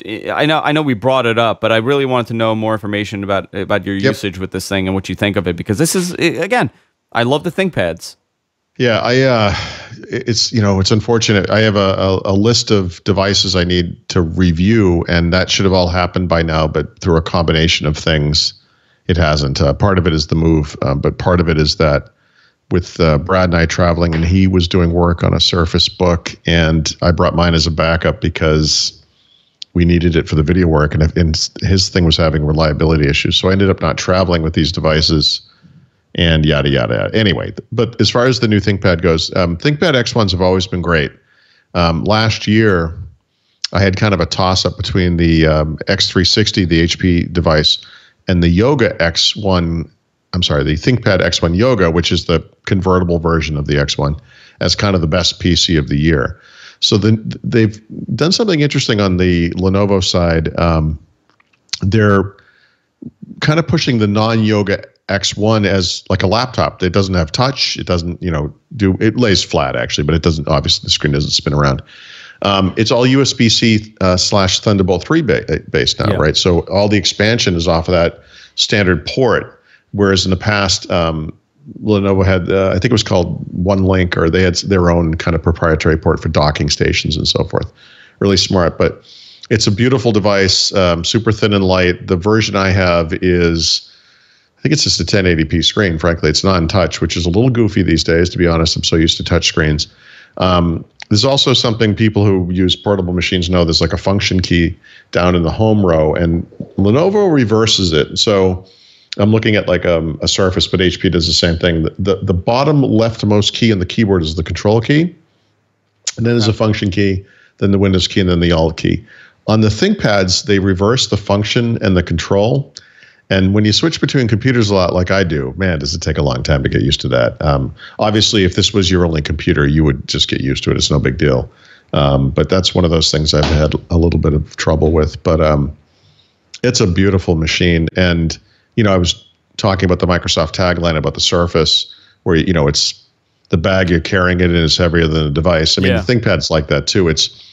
I know we brought it up, but I really wanted to know more information about your usage with this thing and what you think of it, because this is, again, I love the ThinkPads. Yeah, it's unfortunate. I have a list of devices I need to review, and that should have all happened by now, but through a combination of things, it hasn't. Part of it is the move, but part of it is that with Brad and I traveling, and he was doing work on a Surface Book, and I brought mine as a backup because we needed it for the video work, and his thing was having reliability issues. So I ended up not traveling with these devices. And yada, yada, yada. Anyway, but as far as the new ThinkPad goes, ThinkPad X1s have always been great. Last year, I had kind of a toss-up between the X360, the HP device, and the Yoga X1, the ThinkPad X1 Yoga, which is the convertible version of the X1, as kind of the best PC of the year. So they've done something interesting on the Lenovo side. They're kind of pushing the non-Yoga X1 as like a laptop. It doesn't have touch. It doesn't, it lays flat actually, but it doesn't, obviously the screen doesn't spin around. It's all USB-C / Thunderbolt 3 based now, right? So all the expansion is off of that standard port. Whereas in the past, Lenovo had, I think it was called OneLink, or they had their own kind of proprietary port for docking stations and so forth. Really smart, but it's a beautiful device, super thin and light. The version I have is, I think it's just a 1080p screen. Frankly, it's not in touch, which is a little goofy these days, to be honest. I'm so used to touch screens. There's also something people who use portable machines know. There's like a function key down in the home row, and Lenovo reverses it. So I'm looking at like a Surface, but HP does the same thing. The bottom leftmost key on the keyboard is the control key, and then there's a function key, then the Windows key, and then the Alt key. On the ThinkPads, they reverse the function and the control. And when you switch between computers a lot, like I do, man, does it take a long time to get used to that. Obviously, if this was your only computer, you would just get used to it. It's no big deal. But that's one of those things I've had a little bit of trouble with. But it's a beautiful machine. And, I was talking about the Microsoft tagline about the Surface, where, it's the bag you're carrying it in is heavier than the device. I mean, the ThinkPad's like that, too. It's,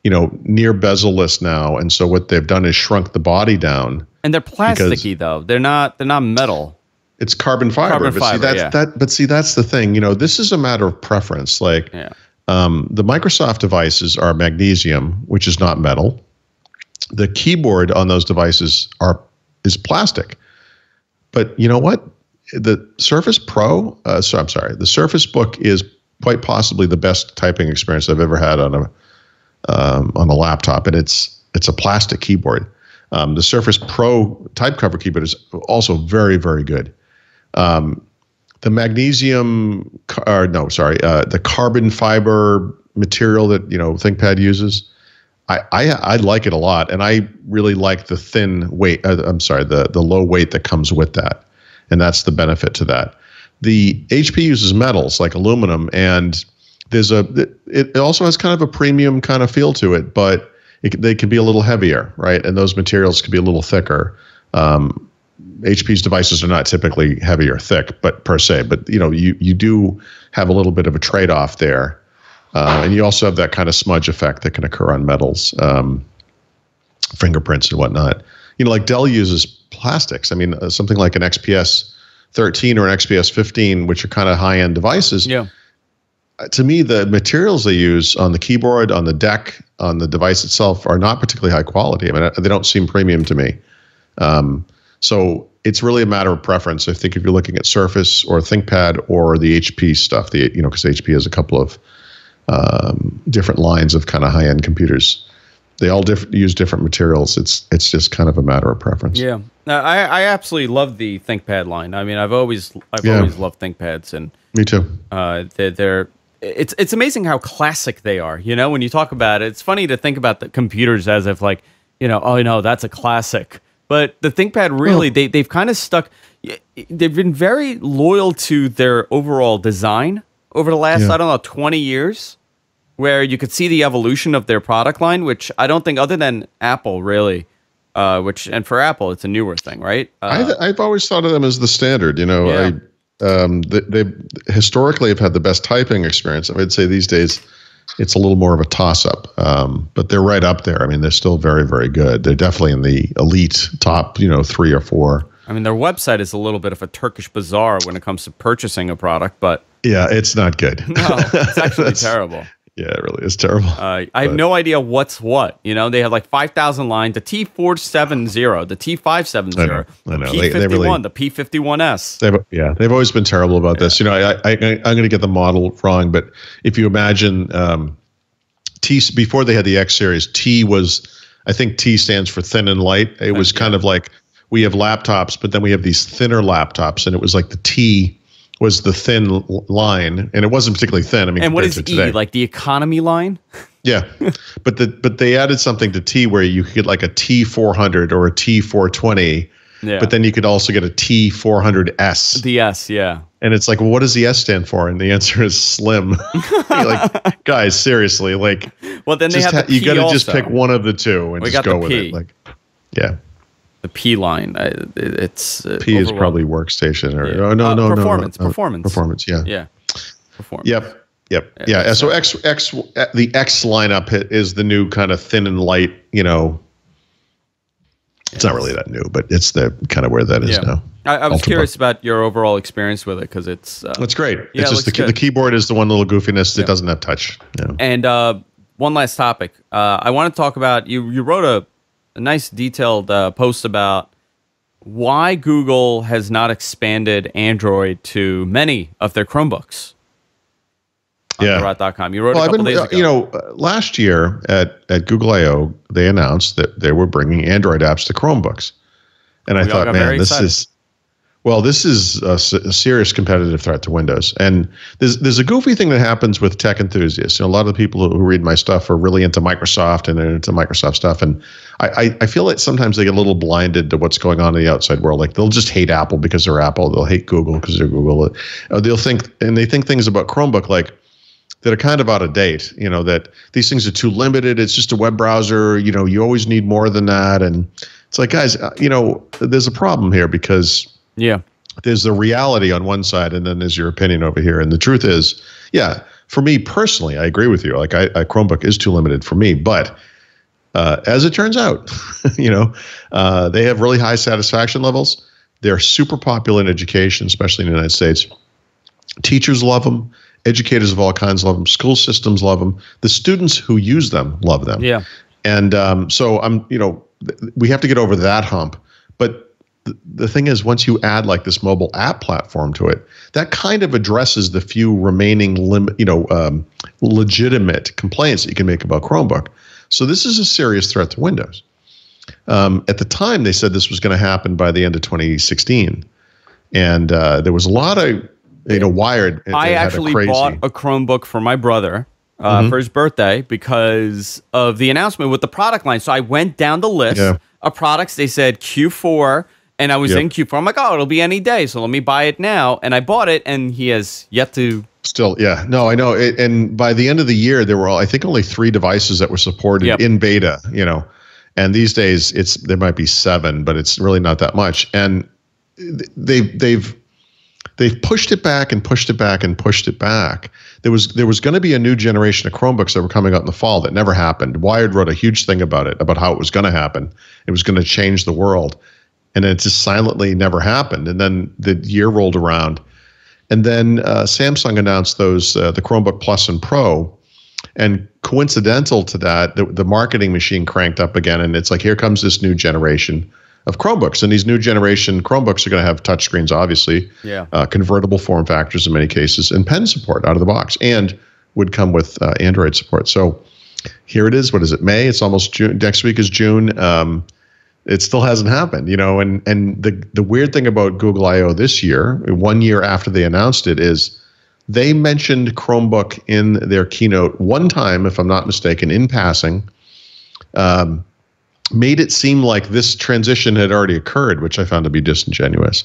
near bezel-less now. And so what they've done is shrunk the body down. And they're plasticky though. They're not metal. It's carbon fiber. But see, that's the thing. This is a matter of preference. Like the Microsoft devices are magnesium, which is not metal. The keyboard on those devices is plastic. But you know what? The Surface Pro, the Surface Book is quite possibly the best typing experience I've ever had on a laptop, and it's a plastic keyboard. The Surface Pro type cover keyboard is also very, very good. The the carbon fiber material that ThinkPad uses, I like it a lot, and I really like the thin weight. The low weight that comes with that, and that's the benefit to that. The HP uses metals like aluminum, and it also has kind of a premium kind of feel to it, but they can be a little heavier, right? And those materials can be a little thicker. HP's devices are not typically heavy or thick, but you do have a little bit of a trade-off there. And you also have that kind of smudge effect that can occur on metals, fingerprints and whatnot. Like Dell uses plastics. I mean, something like an XPS 13 or an XPS 15, which are kind of high-end devices. Yeah. To me, the materials they use on the keyboard, on the deck, on the device itself are not particularly high quality. I mean, they don't seem premium to me. So it's really a matter of preference. I think if you're looking at Surface or ThinkPad or the HP stuff, because HP has a couple of different lines of kind of high-end computers. They all use different materials. It's just kind of a matter of preference. Yeah, I absolutely love the ThinkPad line. I mean, I've always loved ThinkPads, and me too. It's amazing how classic they are. When you talk about it, it's funny to think about the computers as if like, oh no, that's a classic. But the ThinkPad really, they've kind of stuck. They've been very loyal to their overall design over the last, 20 years, where you could see the evolution of their product line, which I don't think other than Apple really, and for Apple, it's a newer thing, right? I've always thought of them as the standard, they historically have had the best typing experience. I would say these days it's a little more of a toss-up, but they're right up there. I mean, they're still very, very good. They're definitely in the elite top, 3 or 4. I mean, their website is a little bit of a Turkish bazaar when it comes to purchasing a product, but... Yeah, it's not good. No, it's actually terrible. Yeah, it really is terrible. I have no idea what's what. They have like 5,000 lines. The T470, the T570, I know. the P51, the P51S. They've always been terrible about this. I'm going to get the model wrong, but if you imagine T before they had the X series, I think T stands for thin and light. It was kind of like we have laptops, but then we have these thinner laptops, and it was like the T was the thin line, and it wasn't particularly thin. I mean, and what is E, like the economy line? Yeah, but they added something to T where you could get like a T400 or a T420, but then you could also get a T400S. The S, yeah. And it's like, well, what does the S stand for? And the answer is slim. Like, guys, seriously, like, well, then they have the P you got to just pick one of the two and just go with it. Like, yeah. The P line, it's P is probably workstation or performance. Performance, yeah. Yeah. Performance. Yep. Yeah. So the X lineup is the new kind of thin and light. It's not really that new, but it's the kind of where that is now. I was curious about your overall experience with it because it's great. It's just the keyboard is the one little goofiness that doesn't have touch. And one last topic, I want to talk about. You wrote a nice detailed post about why Google has not expanded Android to many of their Chromebooks. On TheRot.com. You wrote a couple days ago. Last year at Google I/O, they announced that they were bringing Android apps to Chromebooks, and I thought, man, this is a serious competitive threat to Windows. And there's a goofy thing that happens with tech enthusiasts. A lot of the people who read my stuff are really into Microsoft and they're into Microsoft stuff. And I feel like sometimes they get a little blinded to what's going on in the outside world. Like they'll just hate Apple because they're Apple. They'll hate Google because they're Google. They think things about Chromebook like that are kind of out of date. That these things are too limited. It's just a web browser. You always need more than that. And it's like, guys, there's a problem here because there's the reality on one side and then there's your opinion over here. And the truth is, for me personally, I agree with you. Like a Chromebook is too limited for me, but as it turns out, they have really high satisfaction levels. They're super popular in education, especially in the United States. Teachers love them. Educators of all kinds love them. School systems love them. The students who use them love them. Yeah. And so we have to get over that hump. But the thing is, once you add like this mobile app platform to it, that kind of addresses the few remaining legitimate complaints that you can make about Chromebook. So this is a serious threat to Windows. At the time, they said this was going to happen by the end of 2016, and there was a lot of Wired. I actually bought a Chromebook for my brother for his birthday because of the announcement with the product line. So I went down the list of products. They said Q4, and I was in Q4. I'm like, oh, it'll be any day, so let me buy it now. And I bought it, and he has yet to. Still, yeah. No, I know. And by the end of the year, there were, I think, only 3 devices that were supported in beta, And these days, there might be 7, but it's really not that much. And they've pushed it back and pushed it back and pushed it back. There was going to be a new generation of Chromebooks that were coming out in the fall that never happened. Wired wrote a huge thing about it, about how it was going to happen. It was going to change the world. And it just silently never happened. And then the year rolled around. And then Samsung announced those, the Chromebook Plus and Pro. And coincidental to that, the marketing machine cranked up again. And it's like, here comes this new generation of Chromebooks. And these new generation Chromebooks are going to have touchscreens, obviously, convertible form factors in many cases, and pen support out of the box, and would come with Android support. So here it is. What is it, May? It's almost June. Next week is June. It still hasn't happened, and the weird thing about Google I/O this year, 1 year after they announced it, is they mentioned Chromebook in their keynote one time, if I'm not mistaken, in passing, made it seem like this transition had already occurred, which I found to be disingenuous.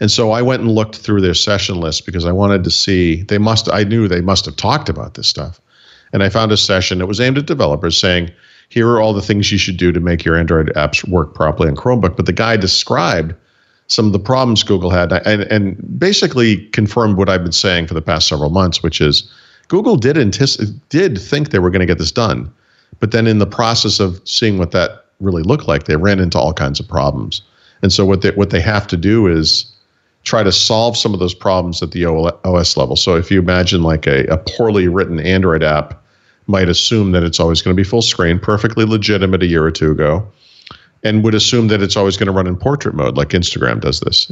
And so I went and looked through their session list because I wanted to see, I knew they must have talked about this stuff. And I found a session that was aimed at developers saying, here are all the things you should do to make your Android apps work properly on Chromebook. But the guy described some of the problems Google had and basically confirmed what I've been saying for the past several months, which is Google did think they were going to get this done. But then in the process of seeing what that really looked like, they ran into all kinds of problems. And so what they have to do is try to solve some of those problems at the OS level. So if you imagine like a poorly written Android app might assume that it's always going to be full screen, perfectly legitimate a year or two ago, and would assume that it's always going to run in portrait mode, like Instagram does this.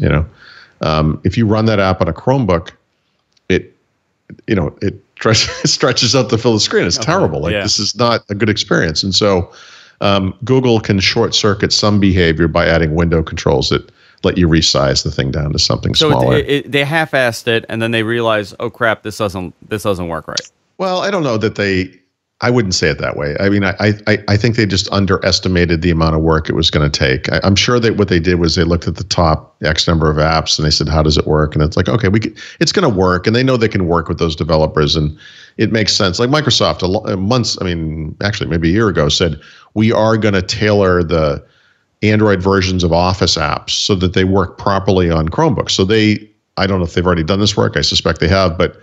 If you run that app on a Chromebook, it stretches out to fill the screen. It's terrible. This is not a good experience. And so Google can short circuit some behavior by adding window controls that let you resize the thing down to something smaller. They half-assed it, and then they realized, oh crap, this doesn't work right. Well, I don't know that I wouldn't say it that way. I mean, I think they just underestimated the amount of work it was going to take. I'm sure that what they did was they looked at the top X number of apps and they said, how does it work? And it's like, okay, it's going to work. And they know they can work with those developers. And it makes sense. Like Microsoft, actually maybe a year ago, said, we are going to tailor the Android versions of Office apps so that they work properly on Chromebooks. So I don't know if they've already done this work. I suspect they have, but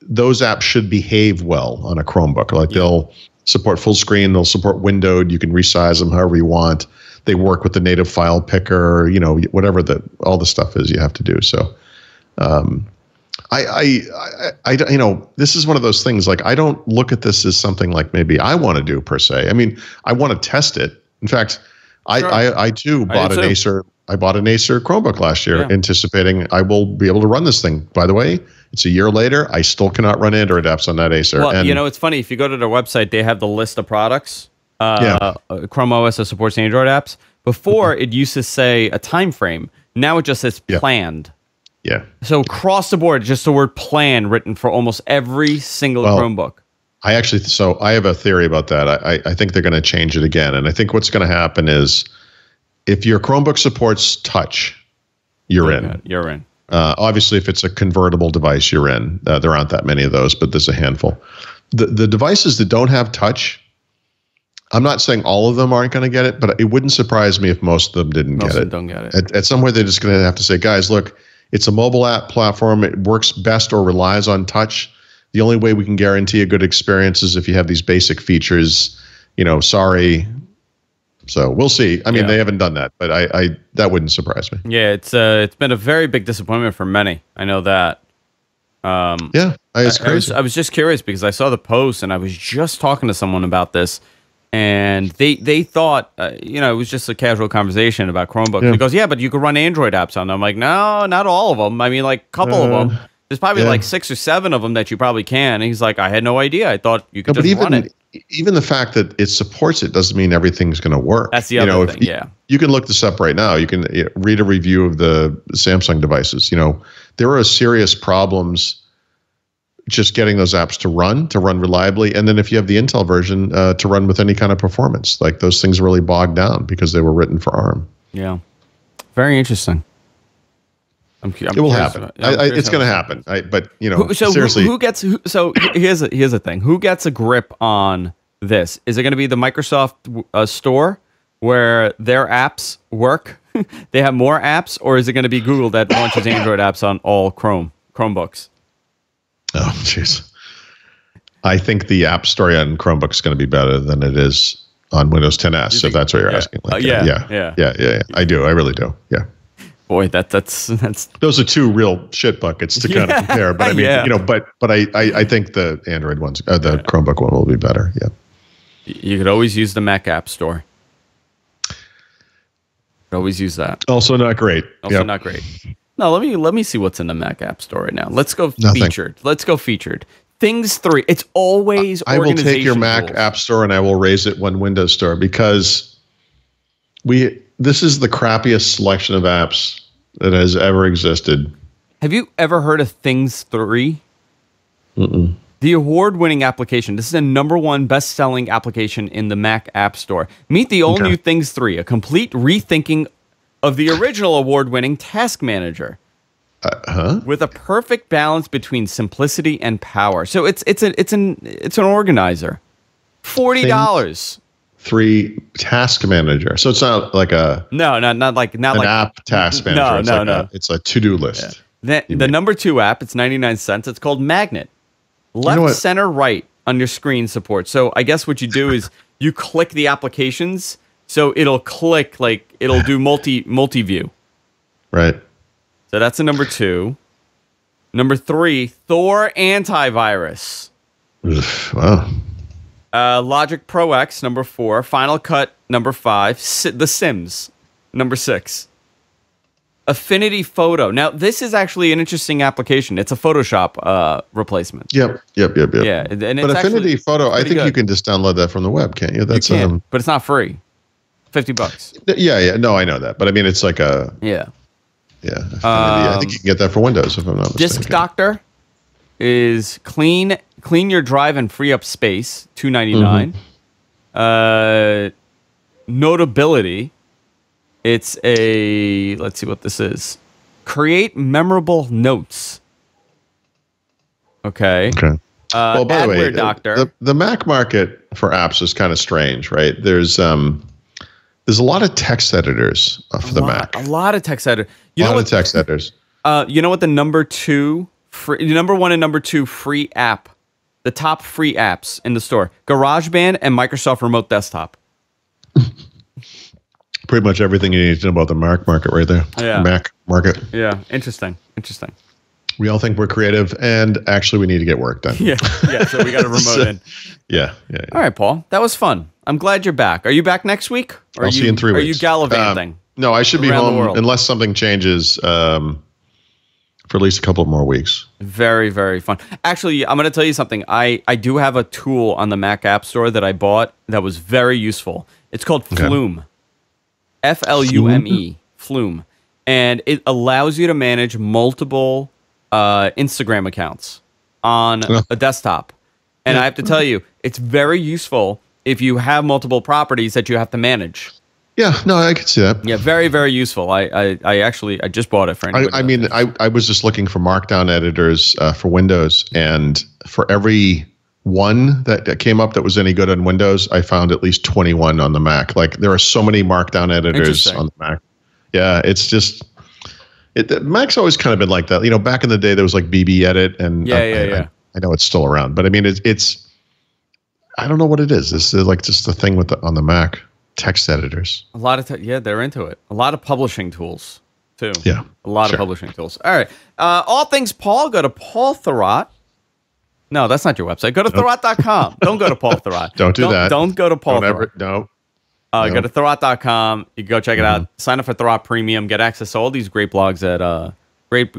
those apps should behave well on a Chromebook. Like they'll support full screen, they'll support windowed, you can resize them however you want. They work with the native file picker, whatever all the stuff is you have to do. So this is one of those things, like I don't look at this as something like maybe I want to do per se. I mean, I want to test it. In fact, I too bought an Acer. I bought an Acer Chromebook last year, anticipating I will be able to run this thing. By the way, it's a year later. I still cannot run Android apps on that Acer. Well, it's funny. If you go to their website, they have the list of products. Chrome OS that supports Android apps. Before, it used to say a time frame. Now it just says planned. Yeah. So across the board, just the word "plan" written for almost every single Chromebook. I have a theory about that. I think they're going to change it again. And I think what's going to happen is if your Chromebook supports touch, you're in. You're in. Obviously, if it's a convertible device, you're in. There aren't that many of those, but there's a handful. The devices that don't have touch, I'm not saying all of them aren't going to get it, but it wouldn't surprise me if most of them didn't get it. Most of them don't get it. At some point, they're just going to have to say, guys, look, it's a mobile app platform. It works best or relies on touch. The only way we can guarantee a good experience is if you have these basic features. Sorry. So we'll see. I mean, they haven't done that, but I that wouldn't surprise me. Yeah, it's been a very big disappointment for many. I know that. It's crazy. I was just curious because I saw the post and I was just talking to someone about this, and they thought it was just a casual conversation about Chromebooks. Yeah. He goes, yeah, but you could run Android apps on them. I'm like, no, not all of them. I mean, like a couple of them. There's probably like 6 or 7 of them that you probably can. And he's like, I had no idea. I thought you could just run it. Even the fact that it supports it doesn't mean everything's going to work. That's the other thing, You can look this up right now. You can read a review of the Samsung devices. There are serious problems just getting those apps to run reliably, and then if you have the Intel version, to run with any kind of performance. Like those things really bogged down because they were written for ARM. Yeah, very interesting. It will happen. It's going to happen. But seriously, who gets? So here's the thing: who gets a grip on this? Is it going to be the Microsoft store where their apps work? They have more apps, or is it going to be Google that launches Android apps on all Chromebooks? Oh, jeez. I think the App Store on Chromebook is going to be better than it is on Windows 10s. If that's what you're asking. Yeah. I do. I really do. Yeah. Boy, that's those are two real shit buckets to kind of compare. But I mean, but I think the Android ones, the Chromebook one will be better. Yeah. You could always use the Mac App Store. Always use that. Also not great. Not great. No, let me see what's in the Mac App Store right now. Let's go featured. Let's go featured. Things 3. It's always I will take your Mac App Store and I will raise it one Windows Store because this is the crappiest selection of apps that has ever existed. Have you ever heard of Things 3? Mm-mm. The award-winning application. This is the #1 best-selling application in the Mac App Store. Meet the all-new Things 3, a complete rethinking of the original award-winning Task Manager. With a perfect balance between simplicity and power. So it's an organizer. $40. 3 Task Manager. So it's not like a not like app task manager. No. It's a to-do list. Yeah. The #2 app, it's 99 cents. It's called Magnet. Left, center, right on your screen support. So I guess what you do is you click the applications, so it'll click it'll do multi-view. Right. So that's a #2. #3, Thor Antivirus. Wow. Logic Pro X, #4. Final Cut, #5. The Sims, #6. Affinity Photo. Now, this is actually an interesting application. It's a Photoshop replacement. Yep. Yeah, and but Affinity Photo, I think you can just download that from the web, can't you? You can, but it's not free. $50. Yeah. No, I know that, but I mean, it's like a Yeah. I think you can get that for Windows if I'm not mistaken. Disk Doctor is clean your drive and free up space. $2.99. Notability. It's let's see what this is. Create memorable notes. Okay. Well, by the way, Doctor. The Mac market for apps is kind of strange, right? There's a lot of text editors for the Mac. A lot of text editors. You know what the #2 #1 and #2 free app, the top free apps in the store: GarageBand and Microsoft Remote Desktop. Pretty much everything you need to know about the Mac market right there. Yeah. Mac market. Yeah, interesting. We all think we're creative, and actually we need to get work done. Yeah. So we got a remote in. Yeah. All right, Paul. That was fun. I'm glad you're back. Are you back next week? I'll see you in 3 weeks. Are you gallivanting? No, I should be home unless something changes for at least a couple more weeks. Very, very fun. Actually, I'm going to tell you something. I do have a tool on the Mac App Store that I bought that was very useful. It's called Flume. Flume. Flume. And it allows you to manage multiple Instagram accounts on a desktop. And I have to tell you, it's very useful if you have multiple properties that you have to manage. Yeah, no, I can see that. Yeah, very, very useful. I just bought it for anybody. I was just looking for Markdown editors for Windows, and for every one that came up that was any good on Windows, I found at least 21 on the Mac. Like there are so many Markdown editors on the Mac. Yeah, it's just Mac's always kind of been like that. Back in the day there was like BB Edit, and I know it's still around, but I mean it's I don't know what it is. This is like just the thing on the Mac. Text editors. A lot of they're into it. A lot of publishing tools too. Yeah, a lot of publishing tools. All right, all things Paul. Go to Paul Thurrott. No, that's not your website. Go to Thurrott.com. Don't go to Paul Thurrott. Don't do that. Don't go to Paul Thurrott. No. Go to Thurrott.com. You can go check it out. Sign up for Thurrott Premium. Get access to all these great blogs at great.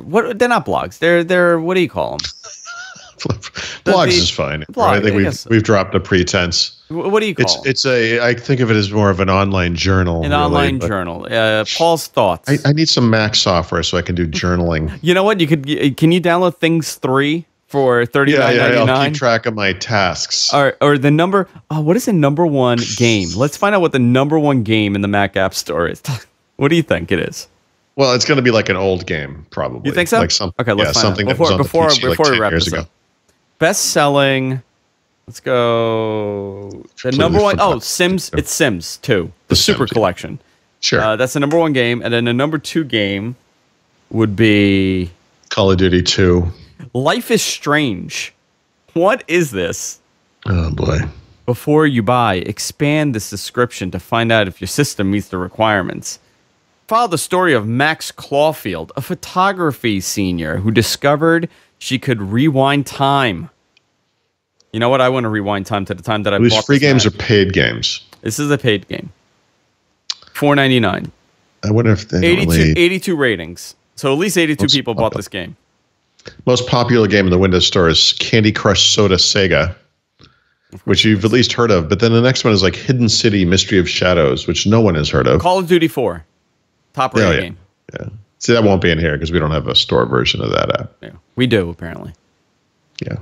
What they're not blogs. They're what do you call them? Blogs is fine. I think we've dropped the pretense. What do you call it? I think of it as more of an online journal. Online journal. Paul's thoughts. I need some Mac software so I can do journaling. You know what? Can you download Things 3 for $39.99. I'll keep track of my tasks. Or the number. What is the number one game? Let's find out what the number one game in the Mac App Store is. What do you think it is? Well, it's going to be like an old game, probably. You think so? Like okay, let's find something out. Before we wrap this up. Best selling. Let's go. The number one. Oh, Sims. It's Sims 2. The Super Collection. Sure. That's the number one game. And then the number 2 game would be Call of Duty 2. Life is Strange. What is this? Oh, boy. Before you buy, expand this description to find out if your system meets the requirements. Follow the story of Max Clawfield, a photography senior who discovered she could rewind time. You know what? I want to rewind time to the time that I bought these free games or paid games? This is a paid game. $4.99. I wonder if they 82 ratings. So at least 82 people bought this game. Most popular game in the Windows Store is Candy Crush Soda Sega, which you've at least heard of. But then the next one is like Hidden City Mystery of Shadows, which no one has heard of. Call of Duty 4. Top rated game. Yeah. See, that won't be in here because we don't have a store version of that app. Yeah, we do, apparently. Yeah.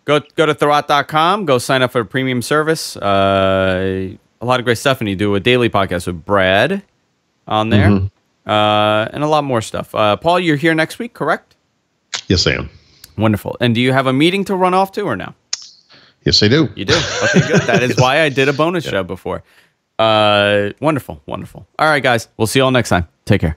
Go to Thurrott.com. Go sign up for a premium service. A lot of great stuff. And you do a daily podcast with Brad on there. Mm-hmm. And a lot more stuff. Paul, you're here next week, correct? Yes, I am. Wonderful. And do you have a meeting to run off to or no? Yes, I do. You do? Okay, good. That is why I did a bonus show before. Wonderful. All right, guys. We'll see you all next time. Take care.